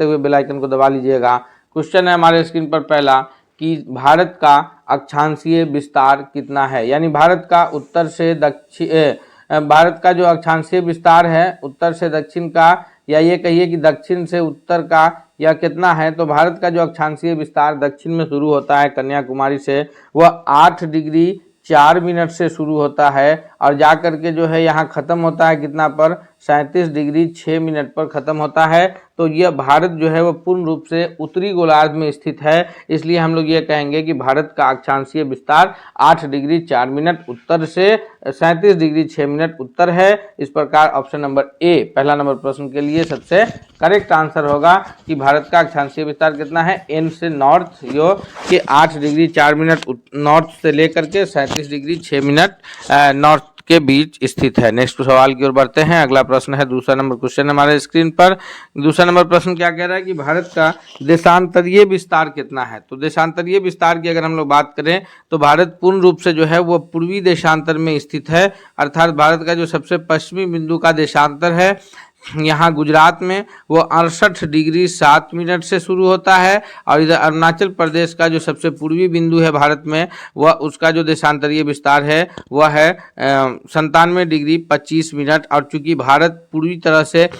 हुए bell icon को दबा लीजिएगा। क्वेश्चन है हमारे स्क्रीन पर पहला कि भारत का अक्षांशीय विस्तार कितना है, यानी भारत का उत्तर से दक्षिण, भारत का जो अक्षांशीय विस्तार है उत्तर से दक्षिण का, या ये कहिए कि दक्षिण से उत्तर का, यह कितना है। तो भारत का जो अक्षांशीय विस्तार दक्षिण में शुरू होता है कन्याकुमारी से, वह 8 डिग्री 4 मिनट से शुरू होता है और जा करके जो है यहाँ ख़त्म होता है कितना पर, 37 डिग्री 6 मिनट पर ख़त्म होता है। तो यह भारत जो है वो पूर्ण रूप से उत्तरी गोलार्ध में स्थित है, इसलिए हम लोग ये कहेंगे कि भारत का अक्षांशीय विस्तार 8 डिग्री 4 मिनट उत्तर से 37 डिग्री 6 मिनट उत्तर है। इस प्रकार ऑप्शन नंबर ए पहला नंबर प्रश्न के लिए सबसे करेक्ट आंसर होगा कि भारत का अक्षांशीय विस्तार कितना है, एन से नॉर्थ यो कि 8 डिग्री 4 मिनट नॉर्थ से लेकर के 37 डिग्री 6 मिनट नॉर्थ के बीच स्थित है। नेक्स्ट सवाल की ओर बढ़ते हैं। अगला प्रश्न है दूसरा नंबर क्वेश्चन हमारे स्क्रीन पर। दूसरा नंबर प्रश्न क्या कह रहा है कि भारत का देशांतरीय विस्तार कितना है। तो देशांतरीय विस्तार की अगर हम लोग बात करें तो भारत पूर्ण रूप से जो है वो पूर्वी देशांतर में स्थित है, अर्थात भारत का जो सबसे पश्चिमी बिंदु का देशांतर है यहाँ गुजरात में, वो 68 डिग्री 7 मिनट से शुरू होता है, और इधर अरुणाचल प्रदेश का जो सबसे पूर्वी बिंदु है भारत में, वह उसका जो देशांतरीय विस्तार है वह है 97 डिग्री 25 मिनट। और चूंकि भारत पूरी तरह से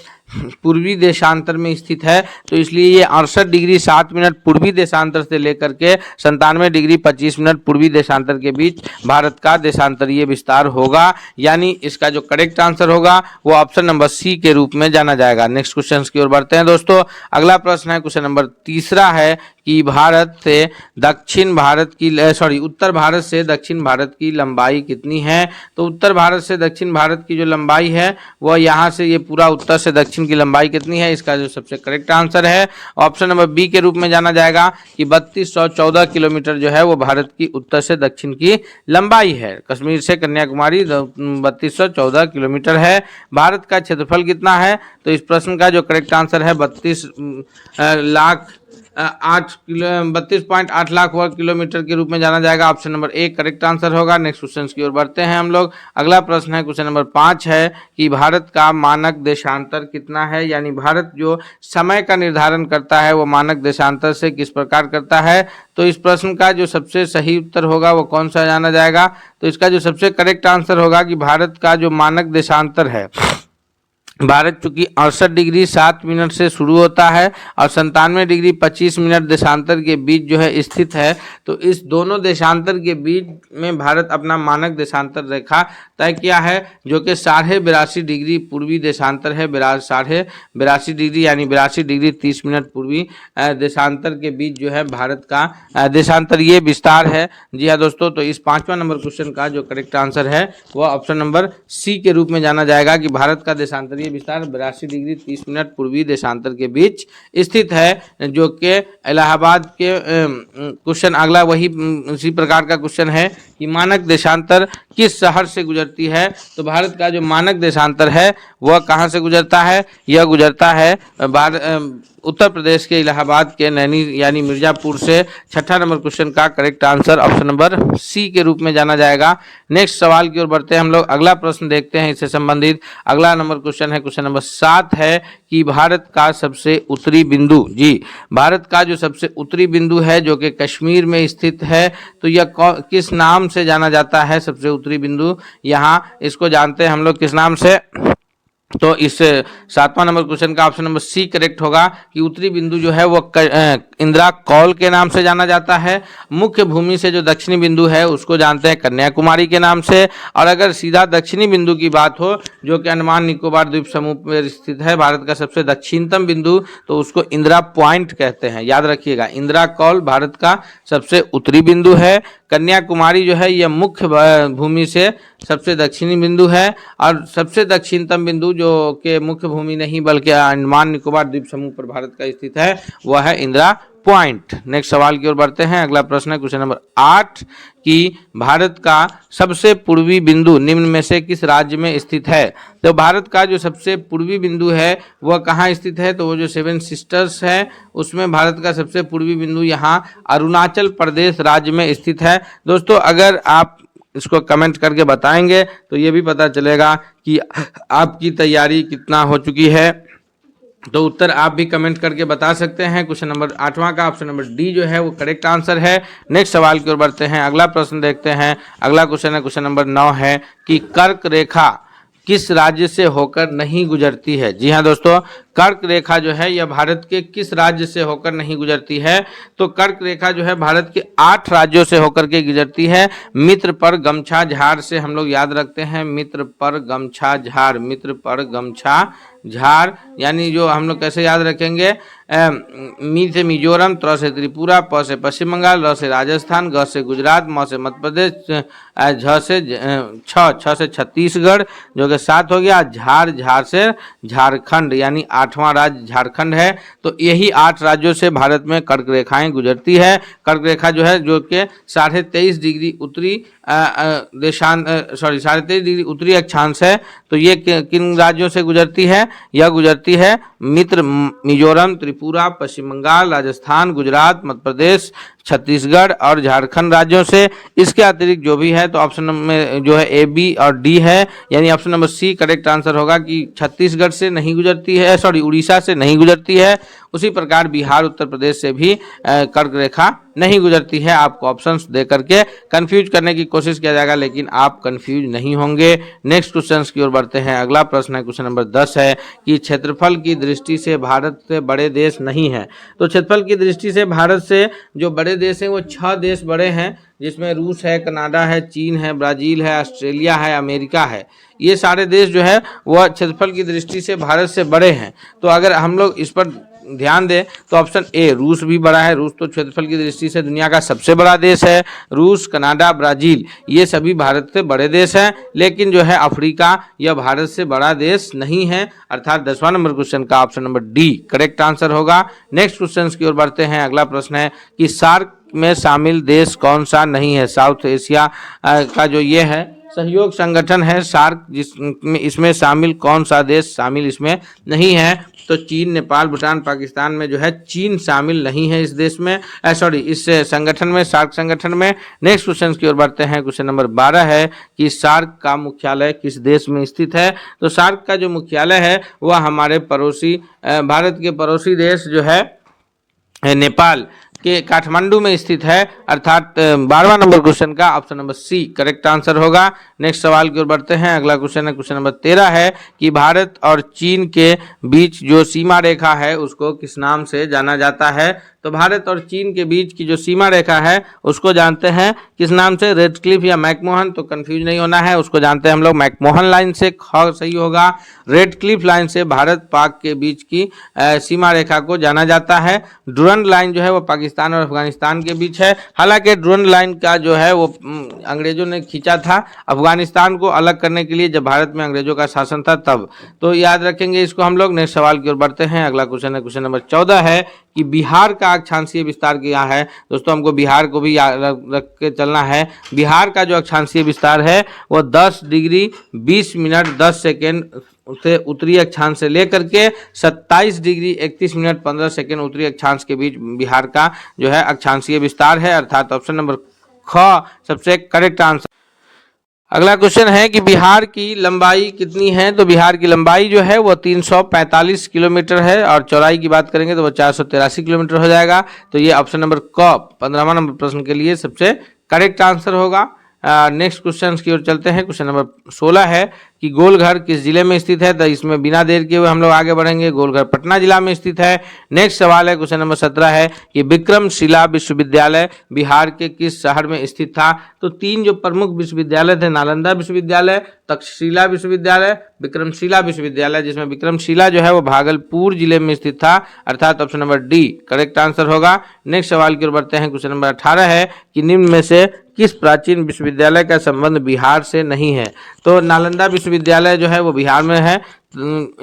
पूर्वी देशांतर में स्थित है तो इसलिए ये 68 डिग्री 7 मिनट पूर्वी देशांतर से लेकर के 97 डिग्री 25 मिनट पूर्वी देशांतर के बीच भारत का देशांतरीय विस्तार होगा, यानी इसका जो करेक्ट आंसर होगा वो ऑप्शन नंबर सी के रूप में जाना जाएगा। नेक्स्ट क्वेश्चन की ओर बढ़ते हैं दोस्तों। अगला प्रश्न है क्वेश्चन नंबर तीसरा है कि भारत से दक्षिण भारत की उत्तर भारत से दक्षिण भारत की लंबाई कितनी है। तो उत्तर भारत से दक्षिण भारत की जो लंबाई है वह यहाँ से ये पूरा उत्तर से दक्षिण की लंबाई कितनी है, इसका जो सबसे करेक्ट आंसर है ऑप्शन नंबर बी के रूप में जाना जाएगा कि 3214 किलोमीटर जो है वो भारत की उत्तर से दक्षिण की लंबाई है। कश्मीर से कन्याकुमारी 3214 किलोमीटर है। भारत का क्षेत्रफल कितना है, तो इस प्रश्न का जो करेक्ट आंसर है 32.8 लाख वर्ग किलोमीटर के रूप में जाना जाएगा। Option number A correct answer होगा। नेक्स्ट क्वेश्चन की ओर बढ़ते हैं हम लोग। अगला प्रश्न है क्वेश्चन नंबर 5 है कि भारत का मानक देशांतर कितना है, यानी भारत जो समय का निर्धारण करता है वो मानक देशांतर से किस प्रकार करता है। तो इस प्रश्न का जो सबसे सही उत्तर होगा वो कौन सा जाना जाएगा, तो इसका जो सबसे करेक्ट आंसर होगा कि भारत का जो मानक देशांतर है, भारत चूंकि 68 डिग्री 7 मिनट से शुरू होता है और 97 डिग्री 25 मिनट देशांतर के बीच जो है स्थित है, तो इस दोनों देशांतर के बीच में भारत अपना मानक देशांतर रेखा तय किया है, जो कि 82.5 डिग्री पूर्वी देशांतर है। 82.5 डिग्री यानी 82 डिग्री 30 मिनट पूर्वी देशांतर के बीच जो है भारत का देशांतरीय विस्तार है। जी हाँ दोस्तों, तो इस 5वां नंबर क्वेश्चन का जो करेक्ट आंसर है वह ऑप्शन नंबर सी के रूप में जाना जाएगा कि भारत का देशांतरीय विस्तार 82 डिग्री 30 मिनट पूर्वी देशांतर के बीच स्थित है, जो कि इलाहाबाद के क्वेश्चन अगला वही उसी प्रकार का क्वेश्चन है कि मानक देशांतर किस शहर से गुजरती है। तो भारत का जो मानक देशांतर है वह कहाँ से गुजरता है, यह गुजरता है उत्तर प्रदेश के इलाहाबाद के नैनी यानी मिर्जापुर से। 6ठा नंबर क्वेश्चन का correct answer option number C के रूप में जाना जाएगा। नेक्स्ट सवाल की ओर बढ़ते हैं हम लोग। अगला प्रश्न देखते हैं इससे संबंधित। अगला नंबर क्वेश्चन है क्वेश्चन नंबर 7 है कि भारत का सबसे उत्तरी बिंदु, जी भारत का जो सबसे उत्तरी बिंदु है जो कि कश्मीर में स्थित है, तो यह किस नाम से जाना जाता है। सबसे उत्तरी बिंदु यहाँ इसको जानते हैं हम लोग किस नाम से, तो इस 7वां नंबर क्वेश्चन का ऑप्शन नंबर सी करेक्ट होगा कि उत्तरी बिंदु जो है वो इंदिरा कौल के नाम से जाना जाता है। मुख्य भूमि से जो दक्षिणी बिंदु है उसको जानते हैं कन्याकुमारी के नाम से। और अगर सीधा दक्षिणी बिंदु की बात हो जो कि अंडमान निकोबार द्वीप समूह में स्थित है, भारत का सबसे दक्षिणतम बिंदु, तो उसको इंदिरा पॉइंट कहते हैं, याद रखिएगा। इंदिरा कौल भारत का सबसे उत्तरी बिंदु है। कन्याकुमारी जो है यह मुख्य भूमि से सबसे दक्षिणी बिंदु है, और सबसे दक्षिणतम बिंदु जो कि मुख्य भूमि नहीं बल्कि अंडमान निकोबार द्वीप समूह पर भारत का स्थित है वह है इंदिरा पॉइंट। नेक्स्ट सवाल की ओर बढ़ते हैं। अगला प्रश्न है क्वेश्चन नंबर 8 कि भारत का सबसे पूर्वी बिंदु निम्न में से किस राज्य में स्थित है। तो भारत का जो सबसे पूर्वी बिंदु है वह कहाँ स्थित है, तो वो जो 7 सिस्टर्स है उसमें भारत का सबसे पूर्वी बिंदु यहाँ अरुणाचल प्रदेश राज्य में स्थित है। दोस्तों अगर आप इसको कमेंट करके बताएंगे तो ये भी पता चलेगा कि आपकी तैयारी कितना हो चुकी है। तो उत्तर आप भी कमेंट करके बता सकते हैं। क्वेश्चन नंबर 8वां का ऑप्शन नंबर डी जो है वो करेक्ट आंसर है। नेक्स्ट सवाल की ओर बढ़ते हैं, अगला प्रश्न देखते हैं। अगला क्वेश्चन है, क्वेश्चन नंबर 9 है कि कर्क रेखा किस राज्य से होकर नहीं गुजरती है। जी हाँ दोस्तों, कर्क रेखा जो है यह भारत के किस राज्य से होकर नहीं गुजरती है। तो कर्क रेखा जो है भारत के 8 राज्यों से होकर के गुजरती है। मित्र पर गमछा झार से हम लोग याद रखते हैं, मित्र पर गमछा झार, मित्र पर गमछा झार, यानी जो हम लोग कैसे याद रखेंगे, मी से मिजोरम, त्र से त्रिपुरा, प से पश्चिम बंगाल, र से राजस्थान, ग से गुजरात, म से मध्य प्रदेश, झ से छ से छत्तीसगढ़ जो कि 7 हो गया, झार, झार से झारखंड, यानी 8वां राज्य झारखंड है। तो यही 8 राज्यों से भारत में कर्क रेखाएं गुजरती है। कर्क रेखा जो है जो कि 23.5 डिग्री उत्तरी 23.5 डिग्री उत्तरी अक्षांश है। तो ये किन राज्यों से गुजरती है? यह गुजरती है मित्र, मिजोरम, त्रिपुरा, पश्चिम बंगाल, राजस्थान, गुजरात, मध्य प्रदेश, छत्तीसगढ़ और झारखंड राज्यों से। इसके अतिरिक्त जो भी है तो ऑप्शन में जो है ए, बी और डी है, यानी option number C correct answer होगा कि छत्तीसगढ़ से नहीं गुजरती है, उड़ीसा से नहीं गुजरती है। उसी प्रकार बिहार, उत्तर प्रदेश से भी कर्क रेखा नहीं गुजरती है। आपको ऑप्शंस दे करके कंफ्यूज करने की कोशिश किया जाएगा, लेकिन आप कंफ्यूज नहीं होंगे। नेक्स्ट क्वेश्चन की ओर बढ़ते हैं। अगला प्रश्न है, क्वेश्चन नंबर 10 है कि क्षेत्रफल की दृष्टि से भारत से बड़े देश नहीं है। तो क्षेत्रफल की दृष्टि से भारत से जो बड़े देश हैं वो 6 देश बड़े हैं, जिसमें रूस है, कनाडा है, चीन है, ब्राज़ील है, ऑस्ट्रेलिया है, अमेरिका है। ये सारे देश जो है वह क्षेत्रफल की दृष्टि से भारत से बड़े हैं। तो अगर हम लोग इस पर ध्यान दें तो ऑप्शन ए, रूस भी बड़ा है। रूस तो क्षेत्रफल की दृष्टि से दुनिया का सबसे बड़ा देश है। रूस, कनाडा, ब्राज़ील ये सभी भारत से बड़े देश हैं, लेकिन जो है अफ्रीका यह भारत से बड़ा देश नहीं है, अर्थात 10वां नंबर क्वेश्चन का option number D correct answer होगा। नेक्स्ट क्वेश्चन की ओर बढ़ते हैं। अगला प्रश्न है कि सार्क में शामिल देश कौन सा नहीं है। साउथ एशिया का जो ये है सहयोग संगठन है सार्क, जिसमें इसमें शामिल कौन सा देश शामिल इसमें नहीं है। तो चीन, नेपाल, भूटान, पाकिस्तान में जो है चीन शामिल नहीं है इस देश में, इस संगठन में, सार्क संगठन में। नेक्स्ट क्वेश्चन की ओर बढ़ते हैं। क्वेश्चन नंबर 12 है कि सार्क का मुख्यालय किस देश में स्थित है। तो सार्क का जो मुख्यालय है वह हमारे पड़ोसी भारत के पड़ोसी देश जो है नेपाल के काठमांडू में स्थित है, अर्थात 12वां नंबर क्वेश्चन का option number C correct answer होगा। नेक्स्ट सवाल की ओर बढ़ते हैं। अगला क्वेश्चन है, क्वेश्चन नंबर 13 है कि भारत और चीन के बीच जो सीमा रेखा है उसको किस नाम से जाना जाता है। तो भारत और चीन के बीच की जो सीमा रेखा है उसको जानते हैं किस नाम से, रेड क्लिफ या मैकमोहन। तो कंफ्यूज नहीं होना है, उसको जानते हैं हम लोग मैकमोहन लाइन से, सही होगा। रेड क्लिफ लाइन से भारत पाक के बीच की सीमा रेखा को जाना जाता है। डुरंड लाइन जो है वो पाकिस्तान और अफगानिस्तान के बीच है। हालांकि डुरंड लाइन का जो है वो अंग्रेजों ने खींचा था अफगानिस्तान को अलग करने के लिए, जब भारत में अंग्रेजों का शासन था तब। तो याद रखेंगे इसको हम लोग। नेक्स्ट सवाल की ओर बढ़ते हैं। अगला क्वेश्चन है, क्वेश्चन नंबर 14 है कि बिहार का अक्षांशीय विस्तार क्या है। दोस्तों हमको बिहार को भी रख के चलना है। बिहार का जो अक्षांशीय विस्तार है वो 10 डिग्री 20 मिनट 10 सेकेंड से उत्तरी अक्षांश से लेकर के 27 डिग्री 31 मिनट 15 सेकेंड उत्तरी अक्षांश के बीच बिहार का जो है अक्षांशीय विस्तार है, अर्थात ऑप्शन नंबर ख सबसे करेक्ट आंसर। अगला क्वेश्चन है कि बिहार की लंबाई कितनी है। तो बिहार की लंबाई जो है वो 345 किलोमीटर है, और चौड़ाई की बात करेंगे तो वो 483 किलोमीटर हो जाएगा। तो ये ऑप्शन नंबर क 15वां नंबर प्रश्न के लिए सबसे करेक्ट आंसर होगा। नेक्स्ट क्वेश्चन की ओर चलते हैं। क्वेश्चन नंबर 16 है कि गोलघर किस जिले में स्थित है। तो इसमें बिना देर किए हुए हम लोग आगे बढ़ेंगे। गोलघर पटना जिला में स्थित है। नेक्स्ट सवाल है, क्वेश्चन नंबर 17 है कि विक्रमशिला विश्वविद्यालय बिहार के किस शहर में स्थित था। तो 3 जो प्रमुख विश्वविद्यालय थे, नालंदा विश्वविद्यालय, तक्षशिला विश्वविद्यालय, विक्रमशिला विश्वविद्यालय, जिसमें विक्रमशिला जो है वो भागलपुर जिले में स्थित था, अर्थात option number D correct answer होगा। नेक्स्ट सवाल की ओर बढ़ते हैं। क्वेश्चन नंबर 18 है कि निम्न में से किस प्राचीन विश्वविद्यालय का संबंध बिहार से नहीं है। तो नालंदा विश्वविद्यालय जो है वो बिहार में है।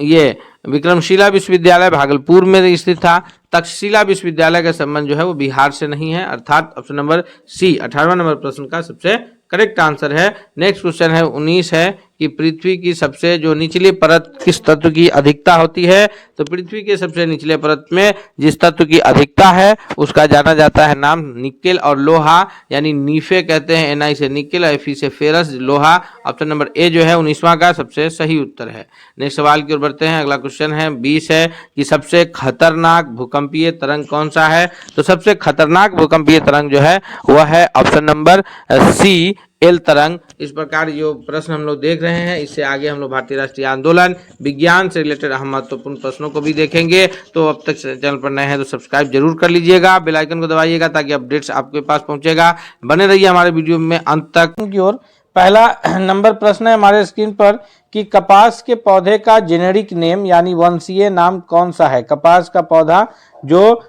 ये विक्रमशिला विश्वविद्यालय भागलपुर में स्थित था। तक्षशिला विश्वविद्यालय का संबंध जो है वो बिहार से नहीं है, अर्थात ऑप्शन नंबर सी 18वां नंबर प्रश्न का सबसे करेक्ट आंसर है। नेक्स्ट क्वेश्चन है 19 है कि पृथ्वी की सबसे जो निचली परत किस तत्व की अधिकता होती है, तो पृथ्वी के सबसे निचले परत में जिस तत्व की अधिकता है उसका जाना जाता है नाम निकेल और लोहा, यानी नीफे कहते हैं, Na से निकेल और Fe से फेरस लोहा। ऑप्शन नंबर ए जो है 19वां का सबसे सही उत्तर है। नेक्स्ट सवाल की ओर बढ़ते हैं। अगला क्वेश्चन है 20 है कि सबसे खतरनाक भूकंपीय तरंग कौन सा है, तो सबसे खतरनाक भूकंपीय तरंग जो है वह है ऑप्शन नंबर सी एल तरंग। इस प्रकार जो प्रश्न हम लोग देख रहे हैं, इससे आगे हम लोग भारतीय राष्ट्रीय आंदोलन विज्ञान से रिलेटेड अहम महत्वपूर्ण प्रश्नों को भी देखेंगे। तो अब तक चैनल पर नए हैं तो सब्सक्राइब जरूर कर लीजिएगा, बेल आइकन को दबाइएगा ताकि अपडेट्स आपके पास पहुंचेगा। बने रहिए हमारे वीडियो में अंत तक की ओर। पहला नंबर प्रश्न है हमारे स्क्रीन पर कि कपास के पौधे का जेनेरिक नेम यानी वंशीय नाम कौन सा है। कपास का पौधा जो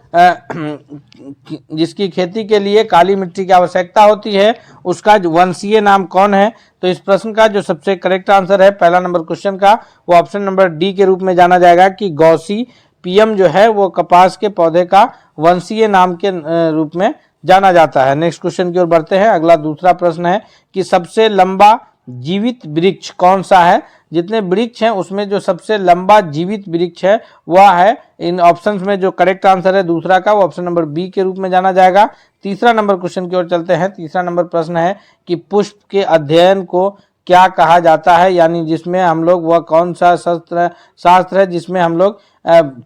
जिसकी खेती के लिए काली मिट्टी की आवश्यकता होती है, उसका वंशीय नाम कौन है। तो इस प्रश्न का जो सबसे करेक्ट आंसर है पहला नंबर क्वेश्चन का, वो ऑप्शन नंबर डी के रूप में जाना जाएगा कि गौसी पीएम जो है वो कपास के पौधे का वंशीय नाम के रूप में जाना जाता है। नेक्स्ट क्वेश्चन की ओर बढ़ते हैं। अगला दूसरा प्रश्न है कि सबसे लंबा जीवित वृक्ष कौन सा है। जितने वृक्ष हैं उसमें जो सबसे लंबा जीवित वृक्ष है वह है, इन ऑप्शंस में जो करेक्ट आंसर है दूसरा का, वो ऑप्शन नंबर बी के रूप में जाना जाएगा। तीसरा नंबर क्वेश्चन की ओर चलते हैं। तीसरा नंबर प्रश्न है कि पुष्प के अध्ययन को क्या कहा जाता है, यानी जिसमें हम लोग वह कौन सा शास्त्र है जिसमें हम लोग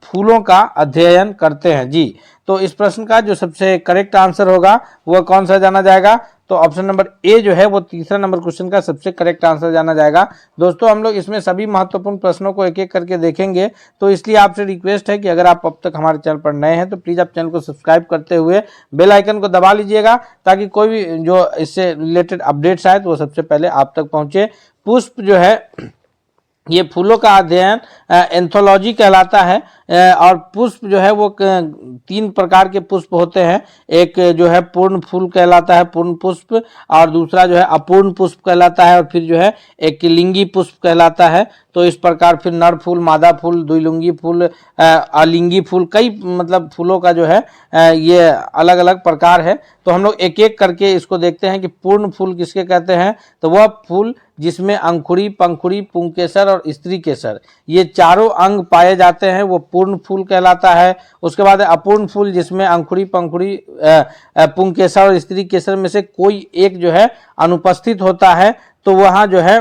फूलों का अध्ययन करते हैं जी। तो इस प्रश्न का जो सबसे करेक्ट आंसर होगा वह कौन सा जाना जाएगा, तो ऑप्शन नंबर ए जो है वो तीसरा नंबर क्वेश्चन का सबसे करेक्ट आंसर जाना जाएगा। दोस्तों हम लोग इसमें सभी महत्वपूर्ण प्रश्नों को एक एक करके देखेंगे, तो इसलिए आपसे रिक्वेस्ट है कि अगर आप अब तक हमारे चैनल पर नए हैं तो प्लीज़ आप चैनल को सब्सक्राइब करते हुए बेल आइकन को दबा लीजिएगा ताकि कोई भी जो इससे रिलेटेड अपडेट्स आए तो वो सबसे पहले आप तक पहुँचे। पुष्प जो है ये फूलों का अध्ययन एंथोलॉजी कहलाता है, और पुष्प जो है वो 3 प्रकार के पुष्प होते हैं। एक जो है पूर्ण फूल कहलाता है, पूर्ण पुष्प, और दूसरा जो है अपूर्ण पुष्प कहलाता है, और फिर जो है एक लिंगी पुष्प कहलाता है। तो इस प्रकार फिर नर फूल, मादा फूल, द्विलिंगी फूल, अलिंगी फूल, कई मतलब फूलों का जो है ये अलग अलग प्रकार है। तो हम लोग एक एक करके इसको देखते हैं कि पूर्ण फूल किसके कहते हैं। तो वह फूल जिसमें अंकुरी, पंखुड़ी, पुंकेसर और स्त्री केसर ये चारों अंग पाए जाते हैं वो पूर्ण फूल कहलाता है। उसके बाद अपूर्ण फूल जिसमें अंकुरी, पंखुड़ी, पुंकेसर और स्त्री केसर में से कोई एक जो है अनुपस्थित होता है, तो वहाँ जो है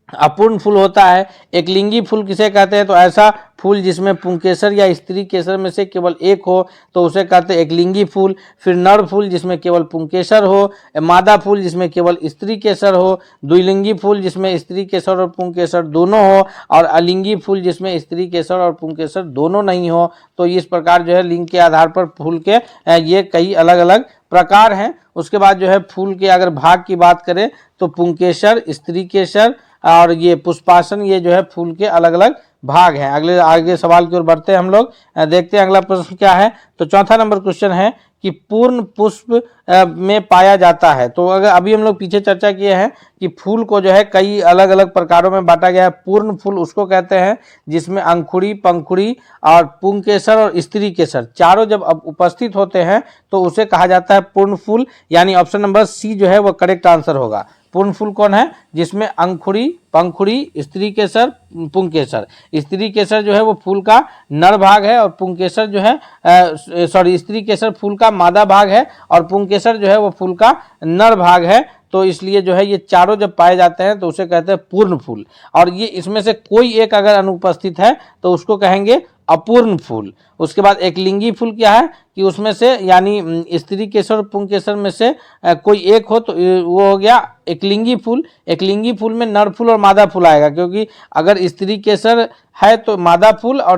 अपूर्ण फूल होता है। एक लिंगी फूल किसे कहते हैं, तो ऐसा फूल जिसमें पुंकेसर या स्त्री केसर में से केवल एक हो तो उसे कहते हैं एक लिंगी फूल। फिर नर फूल जिसमें केवल पुंकेसर हो, मादा फूल जिसमें केवल स्त्री केसर हो, द्विलिंगी फूल जिसमें स्त्री केसर और पुंकेसर दोनों हो, और अलिंगी फूल जिसमें स्त्री केसर और पुंकेसर दोनों नहीं हो। तो इस प्रकार जो है लिंग के आधार पर फूल के ये कई अलग अलग प्रकार हैं। उसके बाद जो है फूल के अगर भाग की बात करें तो पुंकेसर, स्त्री केसर और ये पुष्पासन, ये जो है फूल के अलग अलग भाग हैं। अगले आगे सवाल की ओर बढ़ते हैं हम लोग, देखते हैं अगला प्रश्न क्या है। तो चौथा नंबर क्वेश्चन है कि पूर्ण पुष्प में पाया जाता है। तो अगर अभी हम लोग पीछे चर्चा किए हैं कि फूल को जो है कई अलग अलग प्रकारों में बांटा गया है। पूर्ण फूल उसको कहते हैं जिसमें अंकुरी, पंखुड़ी और पुंकेसर और स्त्री केसर चारों जब अब उपस्थित होते हैं तो उसे कहा जाता है पूर्ण फूल, यानी ऑप्शन नंबर सी जो है वो करेक्ट आंसर होगा। पूर्ण फूल कौन है, जिसमें अंकुरी, पंखुड़ी, स्त्री केसर, पुंकेसर। स्त्री केसर जो है वो फूल का नर भाग है, और पुंकेसर जो है स्त्री केसर फूल का मादा भाग है, और पुंकेसर जो है वो फूल का नर भाग है। तो इसलिए जो है ये चारों जब पाए जाते हैं तो उसे कहते हैं पूर्ण फूल, और ये इसमें से कोई एक अगर अनुपस्थित है तो उसको कहेंगे अपूर्ण फूल। उसके बाद एक लिंगी फूल क्या है कि उसमें से यानी स्त्री केसर और पुंकेसर में से कोई एक हो तो वो हो गया एक लिंगी फूल। एक लिंगी फूल में नर फूल और मादा फूल आएगा, क्योंकि अगर स्त्री केसर है तो मादा फूल और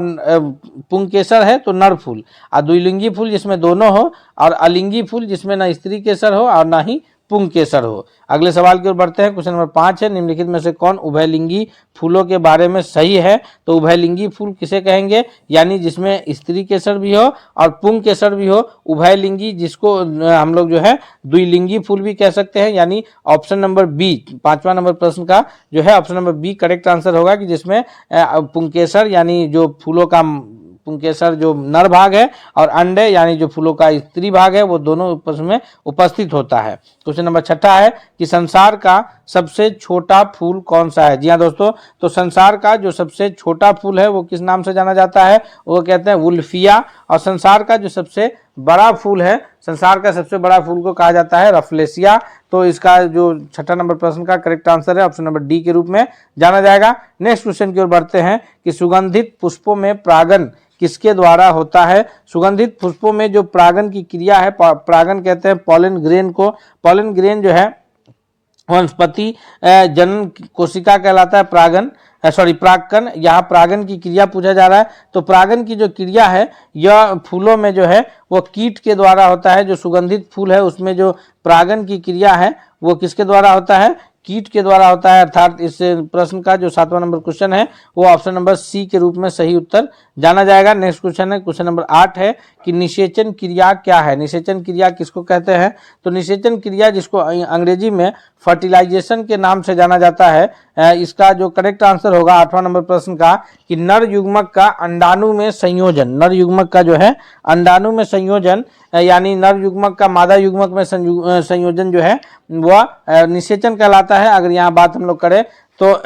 पुंकेसर है तो नर फूल, और द्विलिंगी फूल जिसमें दोनों हो, और अलिंगी फूल जिसमें ना स्त्री केसर हो और ना ही पुंकेसर हो। अगले सवाल की ओर बढ़ते हैं। क्वेश्चन नंबर 5 है, निम्नलिखित में से कौन उभयलिंगी फूलों के बारे में सही है। तो उभयलिंगी फूल किसे कहेंगे, यानी जिसमें स्त्री केसर भी हो और पुंकेसर भी हो। उभयलिंगी जिसको हम लोग जो है द्विलिंगी फूल भी कह सकते हैं, यानी ऑप्शन नंबर बी, 5वां नंबर प्रश्न का जो है option number B correct answer होगा कि जिसमें पुंकेसर यानी जो फूलों का पुंकेसर जो नर भाग है और अंडे यानी जो फूलों का स्त्री भाग है वो दोनों उसमें उपस्थित होता है। क्वेश्चन नंबर 6 है कि संसार का सबसे छोटा फूल कौन सा है। जी हाँ दोस्तों, तो संसार का जो सबसे छोटा फूल है वो किस नाम से जाना जाता है, वो कहते हैं वुल्फिया। और संसार का जो सबसे बड़ा फूल है, संसार का सबसे बड़ा फूल को कहा जाता है रफलेसिया। तो इसका जो 6 नंबर प्रश्न का करेक्ट आंसर है ऑप्शन नंबर डी के रूप में जाना जाएगा। नेक्स्ट क्वेश्चन की ओर बढ़ते हैं कि सुगंधित पुष्पों में परागन किसके द्वारा होता है। सुगंधित पुष्पों में जो परागन की क्रिया है, परागन कहते हैं पॉलन ग्रेन को। पॉलन ग्रेन जो है वनस्पति जनन कोशिका कहलाता है परागन, परागकण। यहाँ परागन की क्रिया पूछा जा रहा है, तो परागन की जो क्रिया है यह फूलों में जो है वो कीट के द्वारा होता है। जो सुगंधित फूल है उसमें जो परागन की क्रिया है वो किसके द्वारा होता है, कीट के द्वारा होता है। अर्थात इस प्रश्न का जो 7वां नंबर क्वेश्चन है वो ऑप्शन नंबर सी के रूप में सही उत्तर जाना जाएगा। नेक्स्ट क्वेश्चन है क्वेश्चन नंबर 8 है कि निषेचन क्रिया क्या है। निषेचन क्रिया किसको कहते हैं, तो निषेचन क्रिया जिसको अंग्रेजी में फर्टिलाइजेशन के नाम से जाना जाता है, इसका जो करेक्ट आंसर होगा 8वां नंबर प्रश्न का कि नर युग्मक का अंडाणु में संयोजन। नर युग्मक का जो है अंडाणु में संयोजन यानी नर युग्मक का मादा युग्मक में संयोजन जो है वह निषेचन कहलाता है। अगर यहाँ बात हम लोग करें तो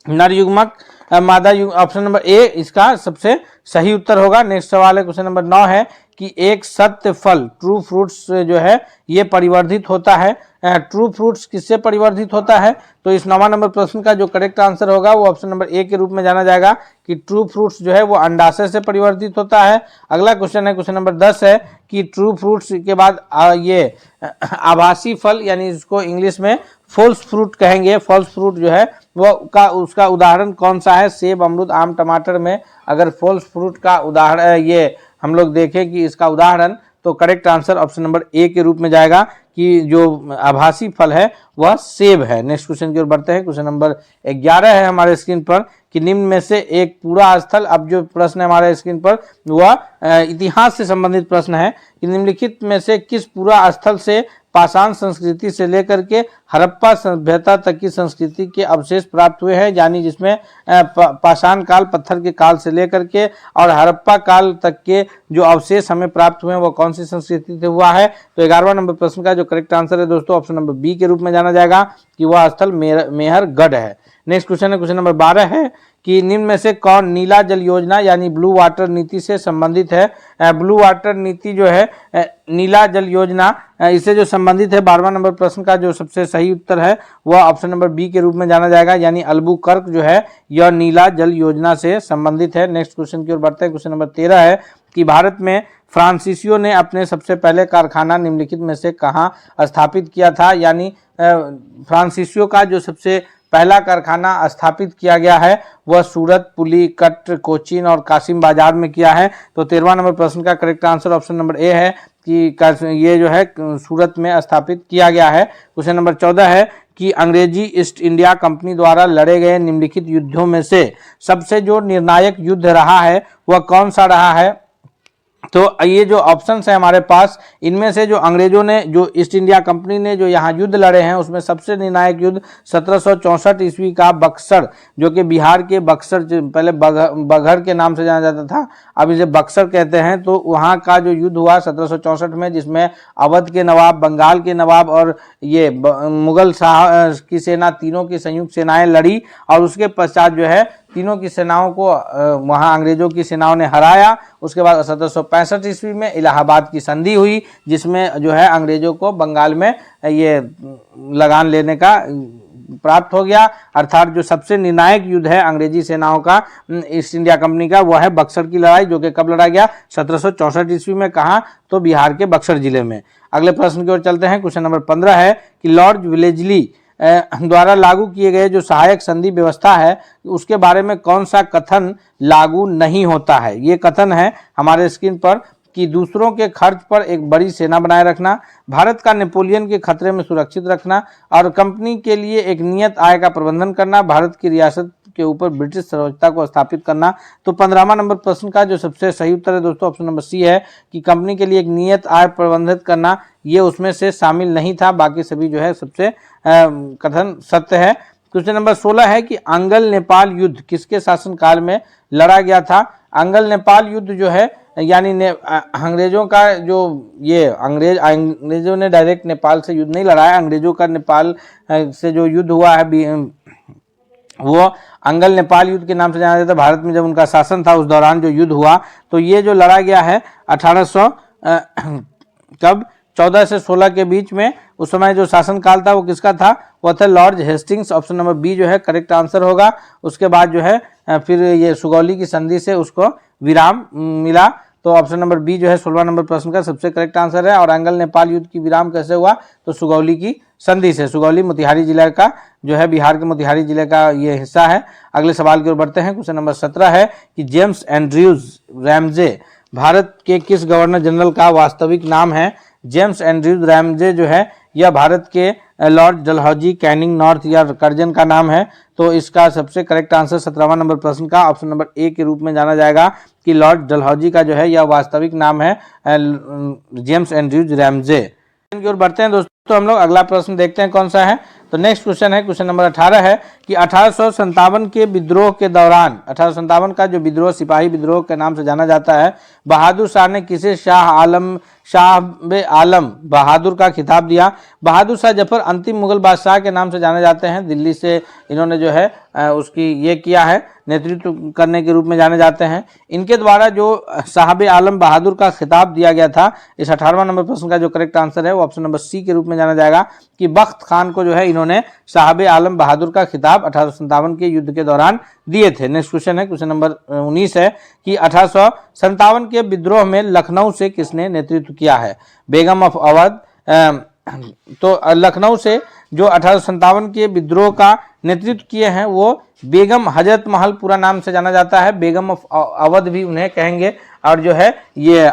नर युग्मक मादा युग्मक, ऑप्शन नंबर ए इसका सबसे सही उत्तर होगा। नेक्स्ट सवाल है क्वेश्चन नंबर 9 है कि एक सत्य फल ट्रू फ्रूट्स जो है ये परिवर्धित होता है। ट्रू फ्रूट्स किससे परिवर्धित होता है, तो इस 9वां नंबर प्रश्न का जो करेक्ट आंसर होगा वो ऑप्शन नंबर ए के रूप में जाना जाएगा कि ट्रू फ्रूट्स जो है वो अंडाशय से परिवर्तित होता है। अगला क्वेश्चन है क्वेश्चन नंबर 10 है कि ट्रू फ्रूट्स के बाद ये आभासी फल यानी इसको इंग्लिश में फॉल्स फ्रूट कहेंगे। फॉल्स फ्रूट जो है वो उसका उदाहरण कौन सा है, सेब, अमरूद, आम, टमाटर में अगर फॉल्स फ्रूट का उदाहरण ये हम लोग देखें कि इसका उदाहरण, तो correct answer option number A के रूप में जाएगा कि जो आभासी फल है वह सेब है। नेक्स्ट क्वेश्चन की ओर बढ़ते हैं। क्वेश्चन नंबर 11 है हमारे स्क्रीन पर कि निम्न में से एक पूरा स्थल, अब जो प्रश्न है हमारे स्क्रीन पर वह इतिहास से संबंधित प्रश्न है कि निम्नलिखित में से किस पूरा स्थल से पाषाण संस्कृति से लेकर के हड़प्पा सभ्यता तक की संस्कृति के अवशेष प्राप्त हुए हैं, यानी जिसमें पाषाण काल पत्थर के काल से लेकर के और हड़प्पा काल तक के जो अवशेष हमें प्राप्त हुए हैं वो कौन सी संस्कृति से हुआ है। तो 11वां नंबर प्रश्न का जो करेक्ट आंसर है दोस्तों ऑप्शन नंबर बी के रूप में जाना जाएगा कि वह स्थल मेहरगढ़ है। नेक्स्ट क्वेश्चन है क्वेश्चन नंबर 12 है कि निम्न में से कौन नीला जल योजना यानी ब्लू वाटर नीति से संबंधित है। ब्लू वाटर नीति जो है नीला जल योजना इससे जो संबंधित है। 12वां नंबर प्रश्न का जो सबसे सही उत्तर है वह ऑप्शन नंबर बी के रूप में जाना जाएगा, यानी अल्बुकर्क जो है यह नीला जल योजना से संबंधित है। नेक्स्ट क्वेश्चन की ओर बढ़ते हैं। क्वेश्चन नंबर 13 है कि भारत में फ्रांसीसियों ने अपने सबसे पहले कारखाना निम्नलिखित में से कहाँ स्थापित किया था, यानी फ्रांसीसियों का जो सबसे पहला कारखाना स्थापित किया गया है वह सूरत, पुलिकट, कोचीन और कासिम बाजार में किया है। तो 13वां नंबर प्रश्न का correct answer option number A है कि ये जो है सूरत में स्थापित किया गया है। क्वेश्चन नंबर 14 है कि अंग्रेजी ईस्ट इंडिया कंपनी द्वारा लड़े गए निम्नलिखित युद्धों में से सबसे जो निर्णायक युद्ध रहा है वह कौन सा रहा है। तो ये जो ऑप्शंस है हमारे पास, इनमें से जो अंग्रेजों ने जो ईस्ट इंडिया कंपनी ने जो यहाँ युद्ध लड़े हैं उसमें सबसे निर्णायक युद्ध 1764 ईस्वी का बक्सर, जो कि बिहार के बक्सर, पहले बघर के नाम से जाना जाता था, अब इसे बक्सर कहते हैं। तो वहाँ का जो युद्ध हुआ 1764 में, जिसमें अवध के नवाब, बंगाल के नवाब और ये मुगल शाह की सेना, तीनों की संयुक्त सेनाएं लड़ी और उसके पश्चात जो है तीनों की सेनाओं को वहां अंग्रेजों की सेनाओं ने हराया। उसके बाद 1765 ईस्वी में इलाहाबाद की संधि हुई, जिसमें जो है अंग्रेजों को बंगाल में ये लगान लेने का प्राप्त हो गया। अर्थात जो सबसे निर्णायक युद्ध है अंग्रेजी सेनाओं का ईस्ट इंडिया कंपनी का वह है बक्सर की लड़ाई, जो कि कब लड़ा गया 1764 ईस्वी में। कहाँ, तो बिहार के बक्सर जिले में। अगले प्रश्न की ओर चलते हैं। क्वेश्चन नंबर 15 है कि लॉर्ड विलेजली द्वारा लागू किए गए जो सहायक संधि व्यवस्था है उसके बारे में कौन सा कथन लागू नहीं होता है। ये कथन है हमारे स्क्रीन पर कि दूसरों के खर्च पर एक बड़ी सेना बनाए रखना, भारत का नेपोलियन के खतरे में सुरक्षित रखना और कंपनी के लिए एक नियत आय का प्रबंधन करना, भारत की रियासत के ऊपर ब्रिटिश सर्वोच्चता को स्थापित करना। तो 15वां नंबर प्रश्न का जो सबसे सही उत्तर है दोस्तों ऑप्शन नंबर सी है कि कंपनी के लिए एक नियत आय प्रबंधित करना, ये उसमें से शामिल नहीं था। बाकी सभी जो है सबसे कथन सत्य है। क्वेश्चन नंबर 16 है कि आंग्ल नेपाल युद्ध किसके शासनकाल में लड़ा गया था। अंगल नेपाल युद्ध जो है यानी अंग्रेजों का जो ये अंग्रेजों ने डायरेक्ट नेपाल से युद्ध नहीं लड़ा है, अंग्रेजों का नेपाल से जो युद्ध हुआ है वो अंगल नेपाल युद्ध के नाम से जाना जाता है। भारत में जब उनका शासन था उस दौरान जो युद्ध हुआ, तो ये जो लड़ा गया है 1800 कब 14 से 16 के बीच में, उस समय जो शासन काल था वो किसका था, वो था Lord Hastings. Option number B जो है करेक्ट आंसर होगा। उसके बाद जो है फिर ये सुगौली की संधि से उसको विराम मिला, तो ऑप्शन नंबर बी जो है 16 नंबर प्रश्न का सबसे करेक्ट आंसर है। और अंगल नेपाल युद्ध की विराम कैसे हुआ, तो सुगौली की संधि से। सुगौली मोतिहारी जिले का जो है, बिहार के मोतिहारी जिले का ये हिस्सा है। अगले सवाल की ओर बढ़ते हैं। क्वेश्चन नंबर 17 है कि जेम्स एंड्रयूज रैमजे भारत के किस गवर्नर जनरल का वास्तविक नाम है। जेम्स एंड्रयूज रैमजे जो है यह भारत के लॉर्ड डलहौजी कैनिंग नॉर्थ या कर्जन का नाम है। तो इसका सबसे करेक्ट आंसर 17वां नंबर प्रश्न का ऑप्शन नंबर ए के रूप में जाना जाएगा कि लॉर्ड डलहौजी का जो है यह वास्तविक नाम है जेम्स एंड्रयूज रैमजे। की ओर बढ़ते हैं दोस्तों हम लोग। अगला प्रश्न देखते हैं कौन सा है। तो नेक्स्ट क्वेश्चन है, क्वेश्चन नंबर 18 है कि 1857 के विद्रोह के दौरान, 1857 का जो विद्रोह सिपाही विद्रोह के नाम से जाना जाता है, बहादुर शाह ने किसे शाह आलम बहादुर का खिताब दिया। बहादुर शाह जफर अंतिम मुगल बादशाह के नाम से जाने जाते हैं। दिल्ली से इन्होंने जो है उसकी ये किया है, नेतृत्व करने के रूप में जाने जाते हैं। इनके द्वारा जो साहब आलम बहादुर का खिताब दिया गया था, इस 18वां नंबर प्रश्न का जो करेक्ट आंसर है वो ऑप्शन नंबर सी के रूप में जाना जाएगा कि बख्त खान को जो है इन्होंने साहब आलम बहादुर का खिताब 1857 के युद्ध के दौरान दिए थे। नेक्स्ट क्वेश्चन है, क्वेश्चन नंबर 19 है कि 1857 के विद्रोह में लखनऊ से किसने नेतृत्व किया है। बेगम ऑफ अवध। तो लखनऊ से जो 1857 के विद्रोह का नेतृत्व किए हैं वो बेगम हजरत महल पूरा नाम से जाना जाता है। बेगम ऑफ अवध भी उन्हें कहेंगे, और जो है ये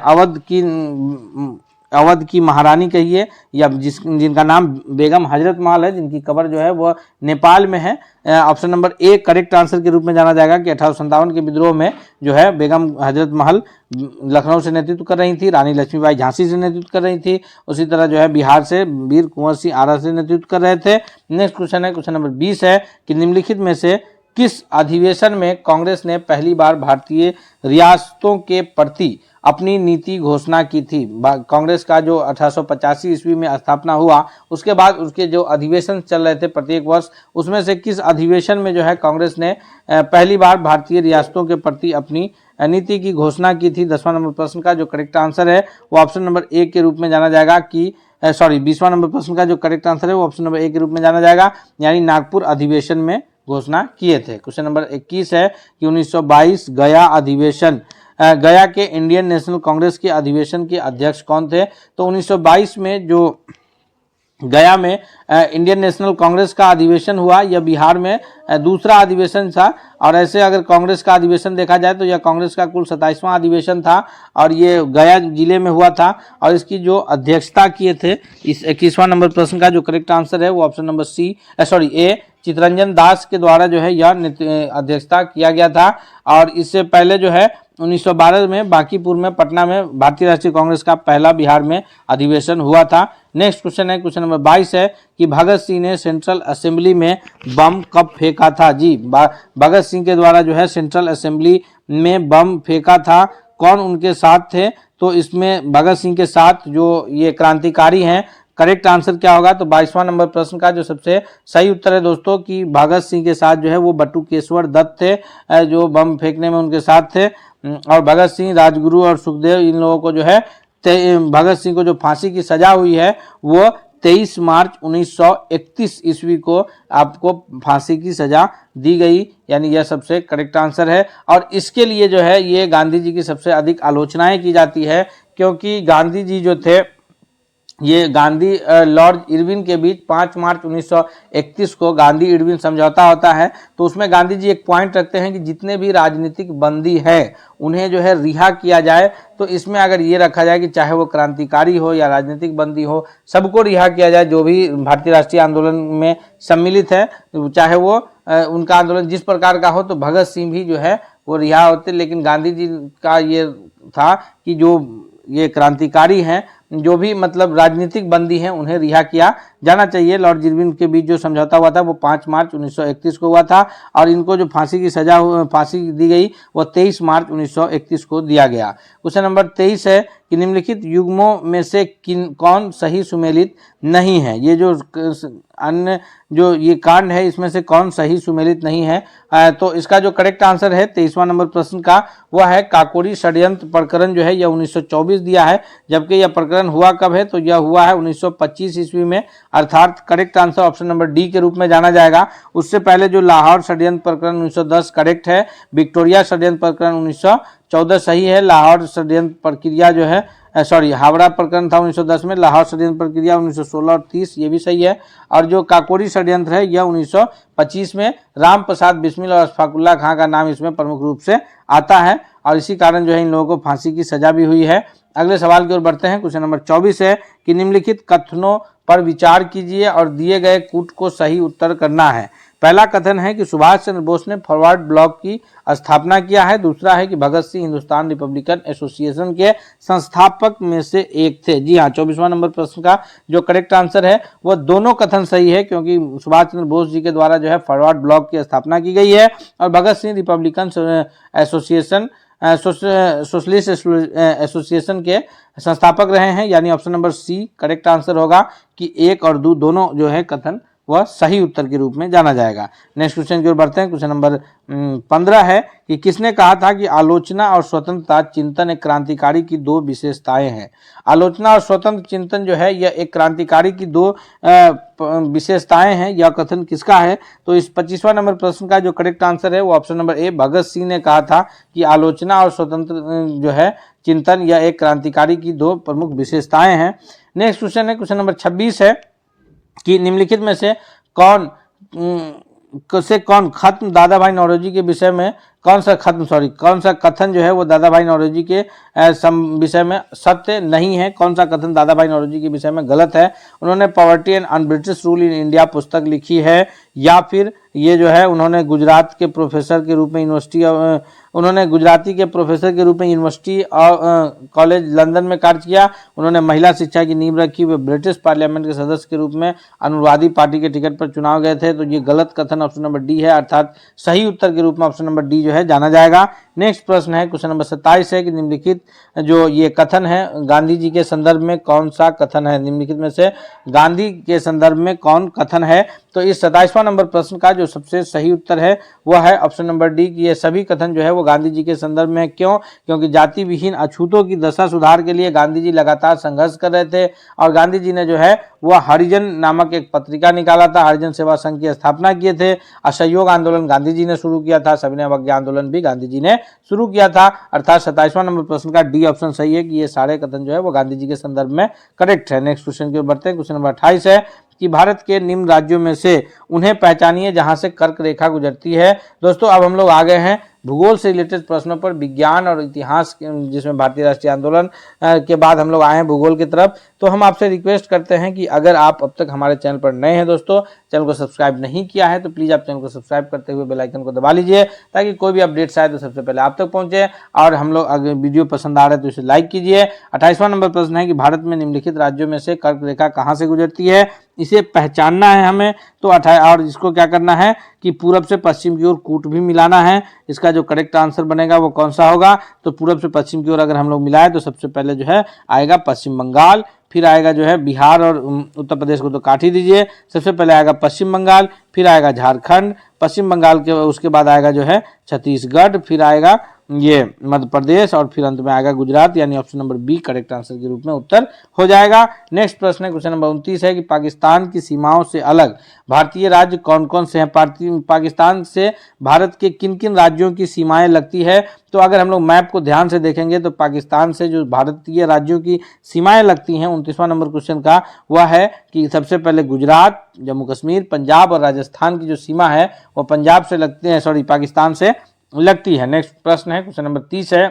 अवध की महारानी कहिए या जिनका नाम बेगम हजरत महल है, जिनकी कब्र जो है वह नेपाल में है। Option number A correct answer के रूप में जाना जाएगा कि 1857 के विद्रोह में जो है बेगम हजरत महल लखनऊ से नेतृत्व कर रही थी, रानी लक्ष्मीबाई झांसी से नेतृत्व कर रही थी, उसी तरह जो है बिहार से वीर कुंवर सिंह आरा से नेतृत्व कर रहे थे। नेक्स्ट क्वेश्चन है, क्वेश्चन नंबर 20 है कि निम्नलिखित में से किस अधिवेशन में कांग्रेस ने पहली बार भारतीय रियासतों के प्रति अपनी नीति घोषणा की थी। कांग्रेस का जो 1885 ईस्वी में स्थापना हुआ, उसके बाद उसके जो अधिवेशन चल रहे थे प्रत्येक वर्ष, उसमें से किस अधिवेशन में जो है कांग्रेस ने पहली बार भारतीय रियासतों के प्रति अपनी नीति की घोषणा की थी। 10वां नंबर प्रश्न का जो करेक्ट आंसर है वो ऑप्शन नंबर ए के रूप में जाना जाएगा कि 20वां नंबर प्रश्न का जो करेक्ट आंसर है वो ऑप्शन नंबर ए के रूप में जाना जाएगा, यानी नागपुर अधिवेशन में घोषणा किए थे। क्वेश्चन नंबर 21 है कि 1922 गया अधिवेशन, गया के इंडियन नेशनल कांग्रेस के अधिवेशन के अध्यक्ष कौन थे। तो 1922 में जो गया में इंडियन नेशनल कांग्रेस का अधिवेशन हुआ, यह बिहार में दूसरा अधिवेशन था। और ऐसे अगर कांग्रेस का अधिवेशन देखा जाए तो यह कांग्रेस का कुल 27वां अधिवेशन था और ये गया जिले में हुआ था। और इसकी जो अध्यक्षता किए थे, इस 21वां नंबर प्रश्न का जो करेक्ट आंसर है वो ऑप्शन नंबर ए चितरंजन दास के द्वारा जो है यह अध्यक्षता किया गया था। और इससे पहले जो है 1912 में बांकीपुर में पटना में भारतीय राष्ट्रीय कांग्रेस का पहला बिहार में अधिवेशन हुआ था। नेक्स्ट क्वेश्चन है, क्वेश्चन नंबर 22 है कि भगत सिंह ने सेंट्रल असेंबली में बम कब फेंका था। जी, भगत सिंह के द्वारा जो है सेंट्रल असेंबली में बम फेंका था, कौन उनके साथ थे। तो इसमें भगत सिंह के साथ जो ये क्रांतिकारी हैं, करेक्ट आंसर क्या होगा। तो 22वां नंबर प्रश्न का जो सबसे सही उत्तर है दोस्तों कि भगत सिंह के साथ जो है वो बटुकेश्वर दत्त थे, जो बम फेंकने में उनके साथ थे। और भगत सिंह, राजगुरु और सुखदेव, इन लोगों को जो है भगत सिंह को जो फांसी की सजा हुई है वो 23 मार्च 1931 ईस्वी को आपको फांसी की सजा दी गई, यानी यह सबसे करेक्ट आंसर है। और इसके लिए जो है ये गांधी जी की सबसे अधिक आलोचनाएं की जाती है, क्योंकि गांधी जी जो थे ये गांधी लॉर्ड इरविन के बीच 5 मार्च 1931 को गांधी इरविन समझौता होता है। तो उसमें गांधी जी एक पॉइंट रखते हैं कि जितने भी राजनीतिक बंदी है उन्हें जो है रिहा किया जाए। तो इसमें अगर ये रखा जाए कि चाहे वो क्रांतिकारी हो या राजनीतिक बंदी हो, सबको रिहा किया जाए जो भी भारतीय राष्ट्रीय आंदोलन में सम्मिलित है, चाहे वो उनका आंदोलन जिस प्रकार का हो। तो भगत सिंह भी जो है वो रिहा होते, लेकिन गांधी जी का ये था कि जो ये क्रांतिकारी हैं जो भी मतलब राजनीतिक बंदी हैं उन्हें रिहा किया जाना चाहिए। लॉर्ड इरविन के बीच जो समझौता हुआ था वो 5 मार्च 1931 को हुआ था और इनको जो फांसी की सजा फांसी दी गई वो 23 मार्च 1931 को दिया गया। क्वेश्चन नंबर 23 है कि निम्नलिखित युग्मों में से कौन सही सुमेलित नहीं है। ये जो अन्य जो ये कांड है इसमें से कौन सही सुमेलित नहीं है। तो इसका जो करेक्ट आंसर है 23वां नंबर प्रश्न का वह है काकोरी षड्यंत्र प्रकरण जो है यह 1924 दिया है, जबकि यह प्रकरण हुआ कब है तो यह हुआ है 1925 ईस्वी में, अर्थात correct answer option number D के रूप में जाना जाएगा। उससे पहले जो लाहौर षड्यंत्र प्रकरण 1910 करेक्ट है, विक्टोरिया षड्यंत्र प्रकरण 1914 सही है, लाहौर षड्यंत्र प्रक्रिया जो है हावड़ा प्रकरण था 1910 में, लाहौर षड्यंत्र प्रक्रिया 1916 और 30 ये भी सही है, और जो काकोरी षड्यंत्र है यह 1925 में राम प्रसाद बिस्मिल और अशफाकुल्ला खां का नाम इसमें प्रमुख रूप से आता है और इसी कारण जो है इन लोगों को फांसी की सजा भी हुई है। अगले सवाल की ओर बढ़ते हैं। क्वेश्चन नंबर 24 है कि निम्नलिखित कथनों पर विचार कीजिए और दिए गए कूट को सही उत्तर करना है। पहला कथन है कि सुभाष चंद्र बोस ने फॉरवर्ड ब्लॉक की स्थापना किया है। दूसरा है कि भगत सिंह हिंदुस्तान रिपब्लिकन एसोसिएशन के संस्थापक में से एक थे। जी हाँ, 24वां नंबर प्रश्न का जो करेक्ट आंसर है वह दोनों कथन सही है, क्योंकि सुभाष चंद्र बोस जी के द्वारा जो है फॉरवर्ड ब्लॉक की स्थापना की गई है और Bhagat Singh republican association socialist association के संस्थापक रहे हैं, यानी option number C correct answer होगा कि 1 और 2 दोनों जो है कथन वह सही उत्तर के रूप में जाना जाएगा। नेक्स्ट क्वेश्चन की ओर बढ़ते हैं। क्वेश्चन नंबर 15 है कि किसने कहा था कि आलोचना और स्वतंत्रता चिंतन एक क्रांतिकारी की 2 विशेषताएं हैं। आलोचना और स्वतंत्र चिंतन जो है यह एक क्रांतिकारी की 2 विशेषताएं हैं। यह कथन किसका है? तो इस 25वां नंबर प्रश्न का जो करेक्ट आंसर है वो option number A Bhagat Singh ने कहा था कि आलोचना और स्वतंत्र जो है चिंतन यह एक क्रांतिकारी की 2 प्रमुख विशेषताएं हैं। नेक्स्ट क्वेश्चन है क्वेश्चन नंबर 26 है कि निम्नलिखित में से कौन खत्म दादा भाई नौरोजी के विषय में कौन सा कथन जो है वो दादा भाई नौरोजी के विषय में सत्य नहीं है, कौन सा कथन दादा भाई नौरोजी के विषय में गलत है। उन्होंने poverty and un-British rule in India पुस्तक लिखी है, या फिर ये जो है उन्होंने गुजरात के प्रोफेसर के रूप में यूनिवर्सिटी और कॉलेज लंदन में कार्य किया। उन्होंने महिला शिक्षा की नींव रखी। वे ब्रिटिश पार्लियामेंट के सदस्य के रूप में अनुवादी पार्टी के टिकट पर चुनाव गए थे। तो ये गलत कथन ऑप्शन नंबर डी है, अर्थात सही उत्तर के रूप में ऑप्शन नंबर डी जो है जाना जाएगा। नेक्स्ट प्रश्न है क्वेश्चन नंबर 27 है कि निम्नलिखित जो ये कथन है गांधी जी के संदर्भ में कौन सा कथन है। निम्नलिखित में से गांधी के संदर्भ में कौन कथन है। तो इस 27वां नंबर प्रश्न का जो सबसे सही उत्तर है वह है ऑप्शन नंबर डी कि ये सभी कथन जो है वो गांधी जी के संदर्भ में है। क्यों? क्योंकि जाति विहीन अछूतों की दशा सुधार के लिए गांधी जी लगातार संघर्ष कर रहे थे और गांधी जी ने जो है वह हरिजन नामक एक पत्रिका निकाला था, हरिजन सेवा संघ की स्थापना किए थे। असहयोग आंदोलन गांधी जी ने शुरू किया था, सविनय अवज्ञा आंदोलन भी गांधी जी ने शुरू किया था, अर्थात 27वां नंबर प्रश्न का डी ऑप्शन सही है कि ये सारे कथन जो है वो गांधी जी के संदर्भ में करेक्ट है। नेक्स्ट क्वेश्चन की ओर बढ़ते हैं। क्वेश्चन नंबर 28 है कि भारत के निम्न राज्यों में से उन्हें पहचानिए जहां से कर्क रेखा गुजरती है। दोस्तों अब हम लोग आ गए हैं भूगोल से रिलेटेड प्रश्नों पर, विज्ञान और इतिहास जिसमें भारतीय राष्ट्रीय आंदोलन के बाद हम लोग आए हैं भूगोल की तरफ। तो हम आपसे रिक्वेस्ट करते हैं कि अगर आप अब तक हमारे चैनल पर नए हैं दोस्तों, चैनल को सब्सक्राइब नहीं किया है तो प्लीज़ आप चैनल को सब्सक्राइब करते हुए बेल आइकन को दबा लीजिए ताकि कोई भी अपडेट्स आए तो सबसे पहले आप तक पहुंचे। और हम लोग अगर वीडियो पसंद आ रहा है तो इसे लाइक कीजिए। 28वां नंबर प्रश्न है कि भारत में निम्नलिखित राज्यों में से कर्क रेखा कहाँ से गुजरती है, इसे पहचानना है हमें। तो और इसको क्या करना है कि पूरब से पश्चिम की ओर कूट भी मिलाना है। इसका जो करेक्ट आंसर बनेगा वो कौन सा होगा? तो पूरब से पश्चिम की ओर अगर हम लोग मिलाएं तो सबसे पहले जो है आएगा पश्चिम बंगाल, फिर आएगा जो है बिहार और उत्तर प्रदेश को तो काट ही दीजिए। सबसे पहले आएगा पश्चिम बंगाल, फिर आएगा झारखंड, पश्चिम बंगाल के उसके बाद आएगा जो है छत्तीसगढ़, फिर आएगा ये मध्य प्रदेश और फिर अंत में आएगा गुजरात, यानी option number B correct answer के रूप में उत्तर हो जाएगा। नेक्स्ट प्रश्न है क्वेश्चन नंबर 29 है कि पाकिस्तान की सीमाओं से अलग भारतीय राज्य कौन कौन से हैं। पाकिस्तान से भारत के किन किन राज्यों की सीमाएं लगती है। तो अगर हम लोग मैप को ध्यान से देखेंगे तो पाकिस्तान से जो भारतीय राज्यों की सीमाएं लगती हैं 29वां नंबर क्वेश्चन का वह है कि सबसे पहले गुजरात, जम्मू कश्मीर, पंजाब और राजस्थान की जो सीमा है वो पंजाब से लगती है, पाकिस्तान से लगती है। नेक्स्ट प्रश्न है क्वेश्चन नंबर 30 है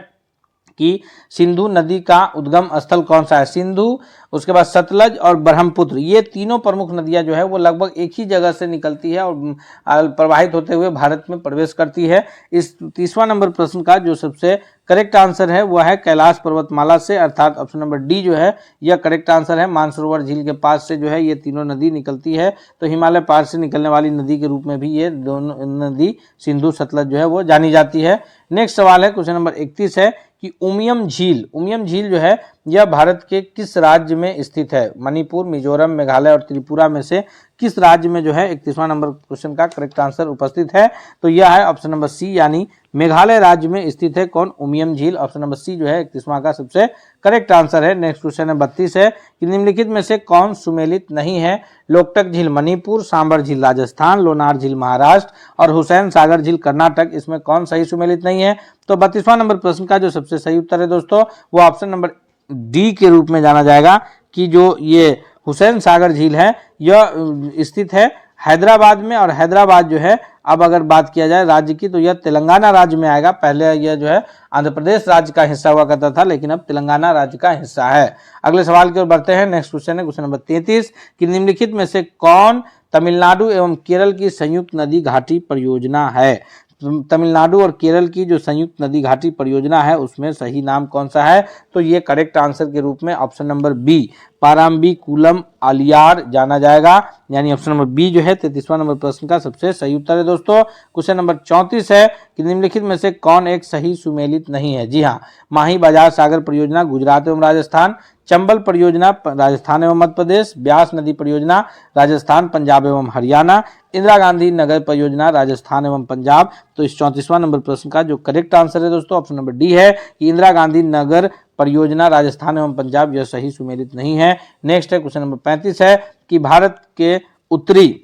कि सिंधु नदी का उद्गम स्थल कौन सा है। सिंधु, उसके बाद सतलज और ब्रह्मपुत्र, ये तीनों प्रमुख नदियां जो है वो लगभग एक ही जगह से निकलती है और प्रवाहित होते हुए भारत में प्रवेश करती है। इस 30वां नंबर प्रश्न का जो सबसे करेक्ट आंसर है वह है कैलाश पर्वतमाला से, अर्थात ऑप्शन नंबर डी जो है यह करेक्ट आंसर है। मानसरोवर झील के पास से जो है ये तीनों नदी निकलती है, तो हिमालय पार से निकलने वाली नदी के रूप में भी ये दोनों नदी सिंधु सतलज जो है वो जानी जाती है। नेक्स्ट सवाल है क्वेश्चन नंबर 31 है कि उमियम झील जो है यह भारत के किस राज्य में स्थित है। मणिपुर, मिजोरम, मेघालय और त्रिपुरा में से किस राज्य में जो है 31वां नंबर क्वेश्चन का करेक्ट आंसर उपस्थित है, तो यह है ऑप्शन नंबर सी, यानी मेघालय राज्य में स्थित है कौन, उमियम झील। ऑप्शन नंबर सी जो है 31वां का सबसे करेक्ट आंसर है। नेक्स्ट क्वेश्चन है 32 है कि निम्नलिखित में से कौन सुमेलित नहीं है। लोकटक झील मणिपुर, सांबर झील राजस्थान, लोनार झील महाराष्ट्र और हुसैन सागर झील कर्नाटक, इसमें कौन सही सुमेलित नहीं है। तो 32वां नंबर प्रश्न का जो सबसे सही उत्तर है दोस्तों वो ऑप्शन नंबर डी के रूप में जाना जाएगा कि जो ये हुसैन सागर झील है यह स्थित है हैदराबाद में, और हैदराबाद जो है अब अगर बात किया जाए राज्य की तो यह तेलंगाना राज्य में आएगा। पहले यह जो है आंध्र प्रदेश राज्य का हिस्सा हुआ करता था, लेकिन अब तेलंगाना राज्य का हिस्सा है। अगले सवाल की ओर बढ़ते हैं। नेक्स्ट क्वेश्चन है क्वेश्चन नंबर 33 कि निम्नलिखित में से कौन तमिलनाडु एवं केरल की संयुक्त नदी घाटी परियोजना है। तमिलनाडु और केरल की जो संयुक्त नदी घाटी परियोजना है उसमें सही नाम कौन सा है, तो ये करेक्ट आंसर के रूप में ऑप्शन नंबर बी पाराम्बीकुलम आलियार जाना जाएगा, यानी ऑप्शन नंबर बी जो है 33वां नंबर प्रश्न का सबसे सही उत्तर है दोस्तों। क्वेश्चन नंबर 34 है कि निम्नलिखित में से कौन एक सही सुमेलित नहीं है। जी हाँ, माही बाजार सागर परियोजना गुजरात एवं राजस्थान, चंबल परियोजना राजस्थान एवं मध्य प्रदेश, ब्यास नदी परियोजना राजस्थान, पंजाब एवं हरियाणा, इंदिरा गांधी नगर परियोजना राजस्थान एवं पंजाब। तो इस 34वां नंबर प्रश्न का जो करेक्ट आंसर है दोस्तों ऑप्शन नंबर डी है कि इंदिरा गांधी नगर परियोजना राजस्थान एवं पंजाब, यह सही सुमेलित नहीं है। नेक्स्ट है क्वेश्चन नंबर 35 है कि भारत के उत्तरी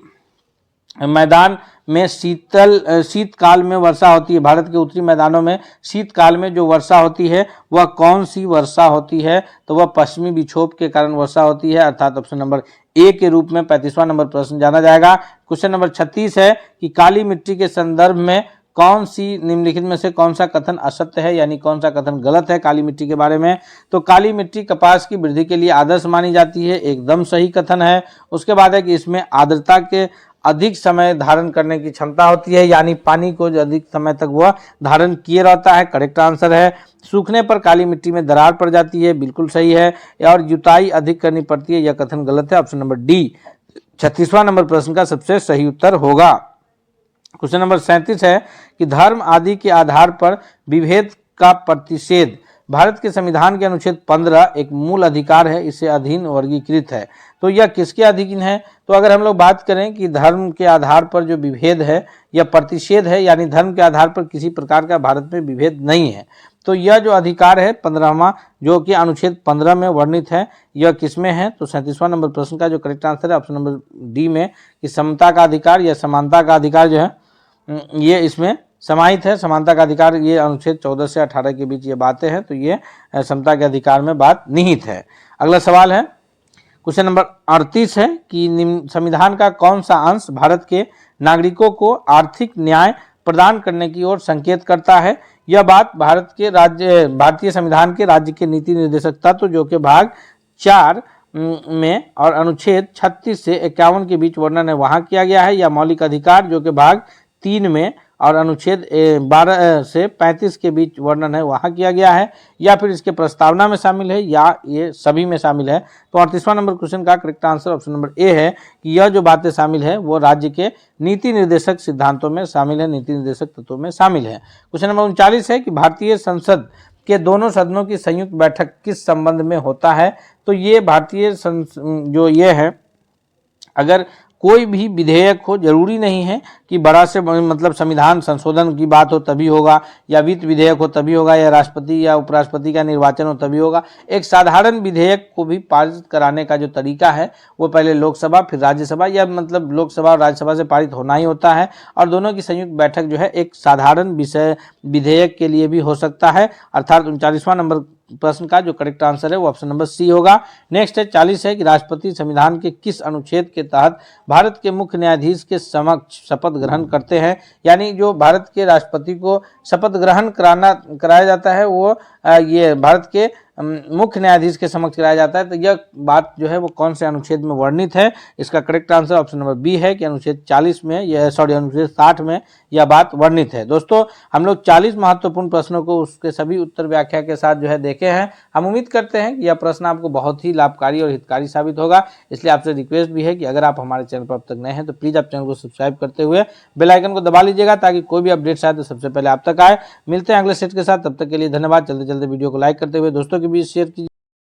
मैदान में शीतकाल में वर्षा होती है। भारत के उत्तरी मैदानों में शीतकाल में जो वर्षा होती है वह कौन सी वर्षा होती है, तो वह पश्चिमी विक्षोभ के कारण वर्षा होती है, अर्थात ऑप्शन नंबर ए के रूप में 35वां नंबर प्रश्न जाना जाएगा। क्वेश्चन नंबर 36 है कि काली मिट्टी के संदर्भ में कौन सी निम्नलिखित में से कौन सा कथन असत्य है, यानी कौन सा कथन गलत है काली मिट्टी के बारे में। तो काली मिट्टी कपास की वृद्धि के लिए आदर्श मानी जाती है, एकदम सही कथन है। उसके बाद है कि इसमें आर्द्रता के अधिक समय धारण करने की क्षमता होती है, यानी पानी को जो अधिक समय तक वह धारण किए रहता है, करेक्ट आंसर है। सूखने पर काली मिट्टी में दरार पड़ जाती है, बिल्कुल सही है। और जुताई अधिक करनी पड़ती है, यह कथन गलत है, ऑप्शन नंबर डी 36वां नंबर प्रश्न का सबसे सही उत्तर होगा। क्वेश्चन नंबर 37 है कि धर्म आदि के आधार पर विभेद का प्रतिषेध भारत के संविधान के अनुच्छेद 15 एक मूल अधिकार है, इसे अधीन वर्गीकृत है। तो यह किसके अधीन है, तो अगर हम लोग बात करें कि धर्म के आधार पर जो विभेद है यह प्रतिषेध है, यानी धर्म के आधार पर किसी प्रकार का भारत में विभेद नहीं है, तो यह जो अधिकार है 15वां जो कि अनुच्छेद 15 में वर्णित है, यह किसमें है, तो 37वां नंबर प्रश्न का जो करेक्ट आंसर है ऑप्शन नंबर डी में कि समता का अधिकार या समानता का अधिकार जो है ये इसमें समाहित है। समानता का अधिकार ये अनुच्छेद 14 से 18 के बीच ये बातें हैं, तो ये समता के अधिकार में बात निहित है। अगला सवाल है क्वेश्चन नंबर 38 है कि संविधान का कौन सा अंश भारत के नागरिकों को आर्थिक न्याय प्रदान करने की ओर संकेत करता है। यह बात भारतीय संविधान के राज्य के नीति निर्देशक तत्व जो कि भाग 4 में और अनुच्छेद 36 से 51 के बीच वर्णन है वहां किया गया है, या मौलिक अधिकार जो कि भाग 3 में और अनुच्छेद 12 से 35 के बीच वर्णन है वहां किया गया है, या फिर इसके प्रस्तावना में शामिल है, या ये सभी में शामिल है। तो 38वां नंबर क्वेश्चन का correct answer option number A है कि यह जो बातें शामिल है वो राज्य के नीति निर्देशक सिद्धांतों में शामिल है, नीति निर्देशक तत्वों में शामिल है। क्वेश्चन नंबर 39 है कि भारतीय संसद के दोनों सदनों की संयुक्त बैठक किस संबंध में होता है। तो ये भारतीय जो ये है, अगर कोई भी विधेयक हो, जरूरी नहीं है कि बड़ा से मतलब संविधान संशोधन की बात हो तभी होगा, या वित्त विधेयक हो तभी होगा, या राष्ट्रपति या उपराष्ट्रपति का निर्वाचन हो तभी होगा। एक साधारण विधेयक को भी पारित कराने का जो तरीका है वो पहले लोकसभा फिर राज्यसभा, या मतलब लोकसभा और राज्यसभा से पारित होना ही होता है, और दोनों की संयुक्त बैठक जो है एक साधारण विषय विधेयक के लिए भी हो सकता है, अर्थात 39वां नंबर प्रश्न का जो करेक्ट आंसर है वो ऑप्शन नंबर सी होगा। नेक्स्ट है 40 है कि राष्ट्रपति संविधान के किस अनुच्छेद के तहत भारत के मुख्य न्यायाधीश के समक्ष शपथ ग्रहण करते हैं। यानी जो भारत के राष्ट्रपति को शपथ ग्रहण कराया जाता है वो ये भारत के मुख्य न्यायाधीश के समक्ष कराया जाता है। तो यह बात जो है वो कौन से अनुच्छेद में वर्णित है, इसका correct answer option number B है कि अनुच्छेद 40 में, यह अनुच्छेद 60 में यह बात वर्णित है। दोस्तों हम लोग 40 महत्वपूर्ण प्रश्नों को उसके सभी उत्तर व्याख्या के साथ जो है देखे हैं। हम उम्मीद करते हैं कि यह प्रश्न आपको बहुत ही लाभकारी और हितकारी साबित होगा। इसलिए आपसे रिक्वेस्ट भी है कि अगर आप हमारे चैनल पर अब तक नए हैं तो प्लीज आप चैनल को सब्सक्राइब करते हुए बेल आइकन को दबा लीजिएगा ताकि कोई भी अपडेट्स आए तो सबसे पहले आप तक आए। मिलते हैं अगले सेट के साथ, तब तक के लिए धन्यवाद। जल्दी वीडियो को लाइक करते हुए दोस्तों के बीच शेयर कीजिए।